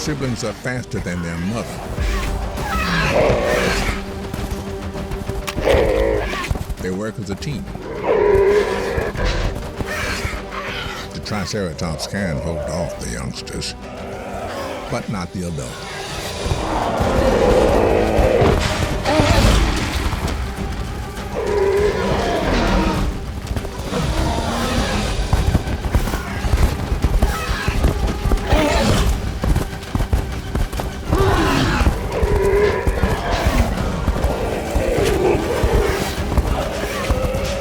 siblings are faster than their mother. They work as a team. The Triceratops can hold off the youngsters, but not the adult.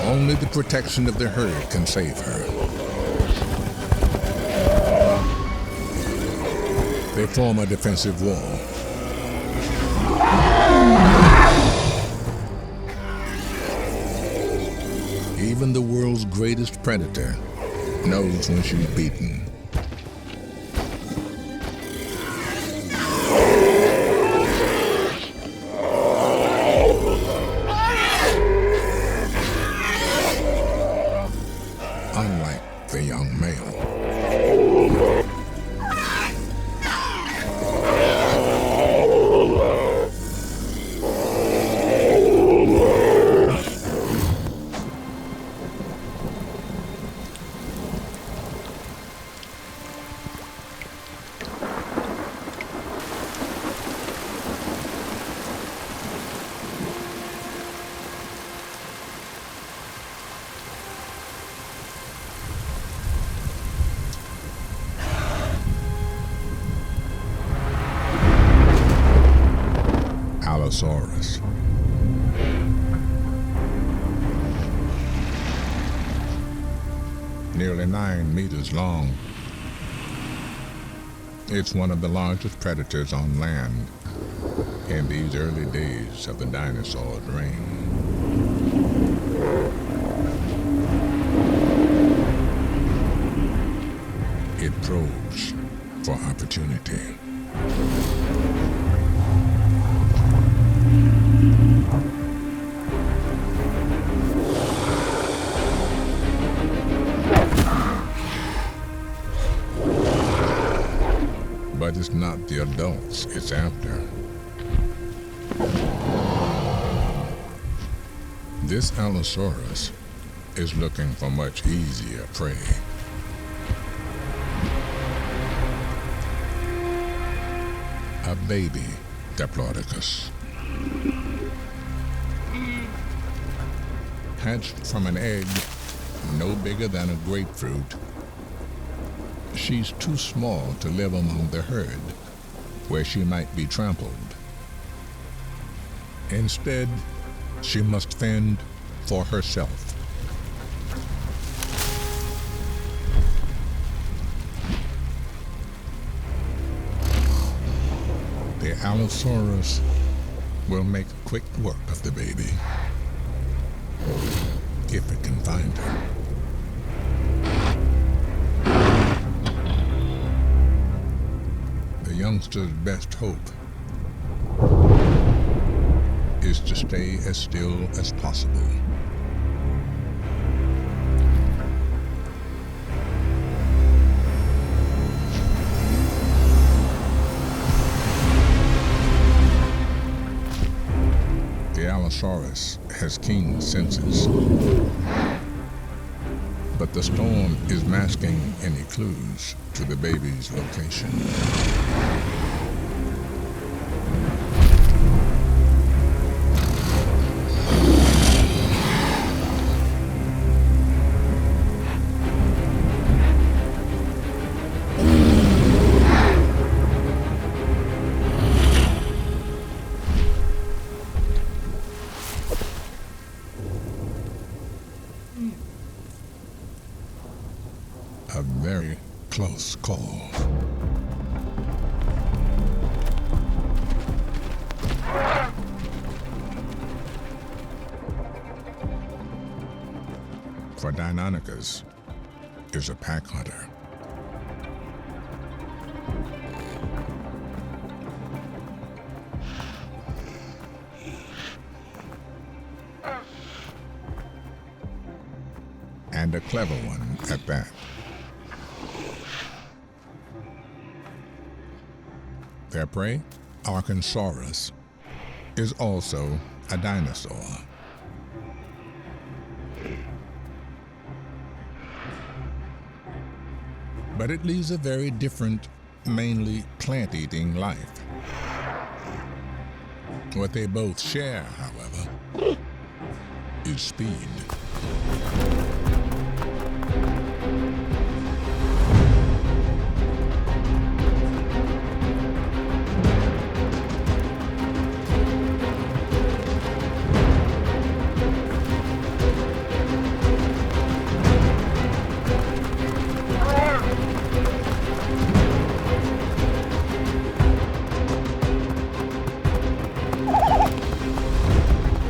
Only the protection of the herd can save her. They form a defensive wall. Even the world's greatest predator knows when she's beaten. Unlike the young male. Allosaurus. Nearly 9 meters long. It's one of the largest predators on land in these early days of the dinosaur's reign. It probes for opportunity. But it's not the adults it's after. This Allosaurus is looking for much easier prey. A baby Diplodocus. Hatched from an egg no bigger than a grapefruit, she's too small to live among the herd, where she might be trampled. Instead, she must fend for herself. The Allosaurus will make quick work of the baby, if it can find her. The youngster's best hope is to stay as still as possible. The Allosaurus has keen senses, but the storm is masking any clues to the baby's location. A very close call. For Deinonychus is a pack hunter. And a clever one at that. Their prey, Archosaurus, is also a dinosaur. But it leads a very different, mainly plant-eating life. What they both share, however, is speed.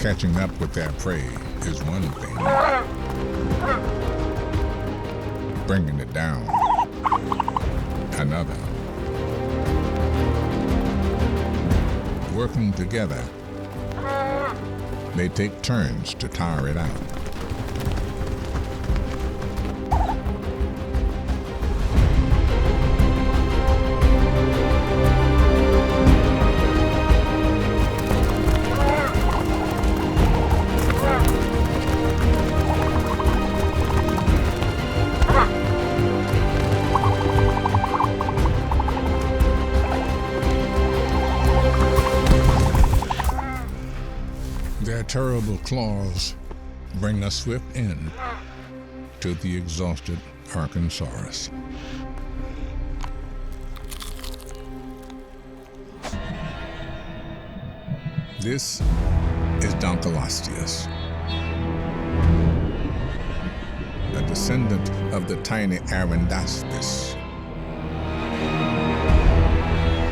Catching up with their prey is one thing. Bringing it down, another. Working together, they take turns to tire it out. Their terrible claws bring a swift end to the exhausted Archosaurus. This is Dunkleosteus, a descendant of the tiny Arundaspis.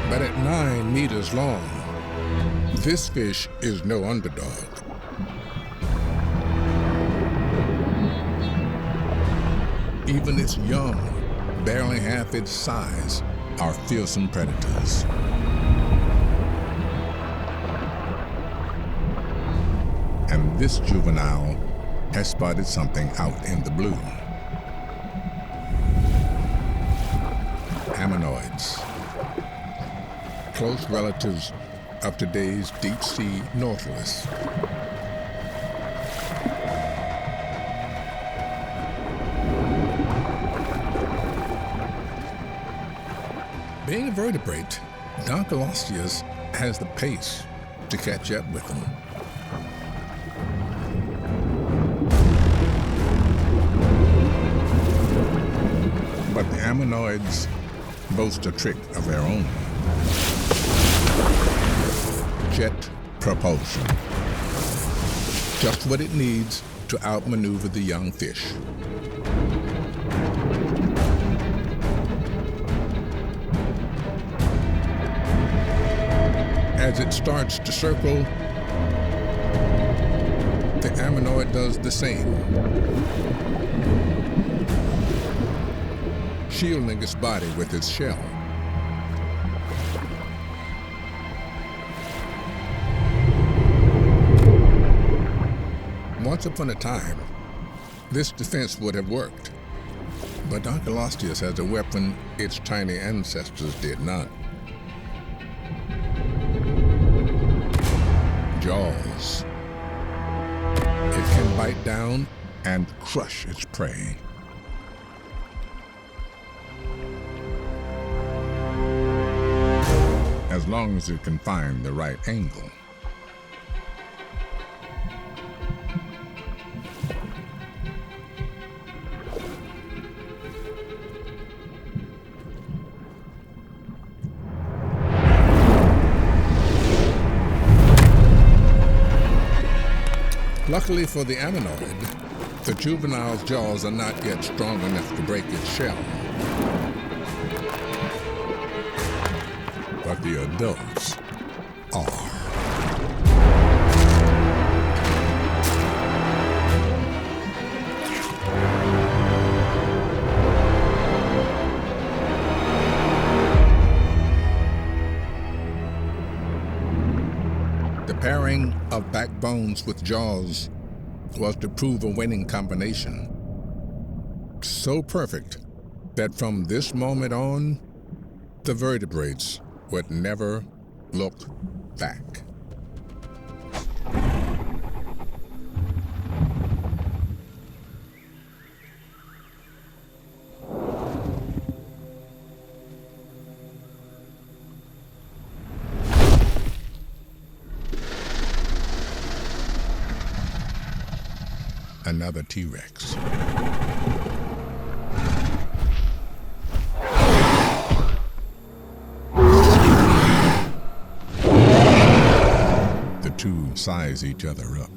But at 9 meters long, this fish is no underdog. Even its young, barely half its size, are fearsome predators. And this juvenile has spotted something out in the blue. Ammonoids, close relatives of today's deep-sea nautilus. Being a vertebrate, Dunkleosteus has the pace to catch up with them. But the ammonoids boast a trick of their own. Jet propulsion. Just what it needs to outmaneuver the young fish. As it starts to circle, the ammonoid does the same, shielding its body with its shell. Once upon a time, this defense would have worked, but Dunkleosteus has a weapon its tiny ancestors did not. Jaws. It can bite down and crush its prey. As long as it can find the right angle. Luckily for the ammonoid, the juvenile's jaws are not yet strong enough to break its shell. But the adults are. The pairing of backbones with jaws was to prove a winning combination. So perfect that from this moment on, the vertebrates would never look back. Another T-Rex. The two size each other up.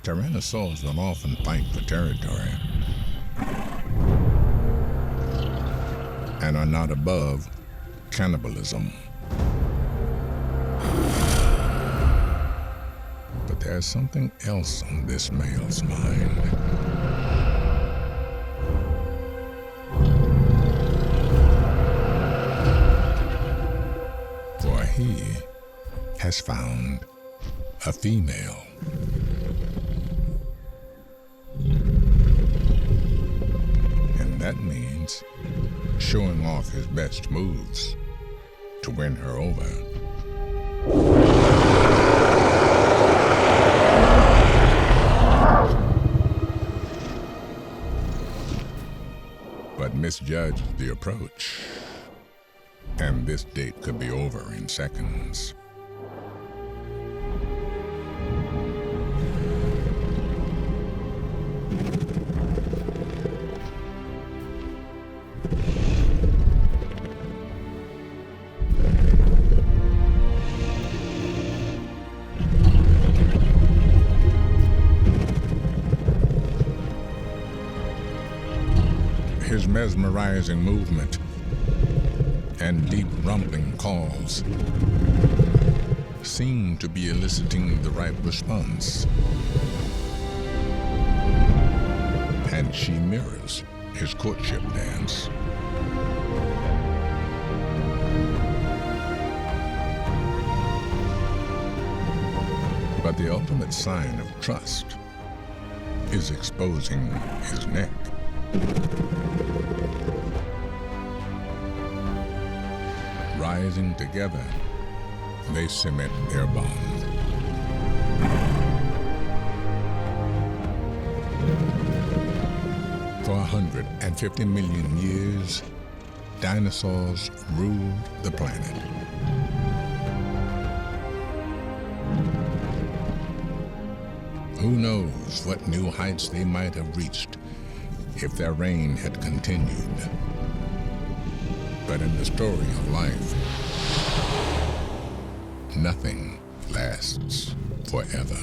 Tyrannosaurs will often fight for territory and are not above cannibalism. But there's something else on this male's mind. For he has found a female. And that means showing off his best moves to win her over. But misjudged the approach, and this date could be over in seconds. His mesmerizing movement and deep rumbling calls seem to be eliciting the right response. And she mirrors his courtship dance. But the ultimate sign of trust is exposing his neck. Rising together, they cement their bond. For 150 million years, dinosaurs ruled the planet. Who knows what new heights they might have reached if their reign had continued. But in the story of life, nothing lasts forever.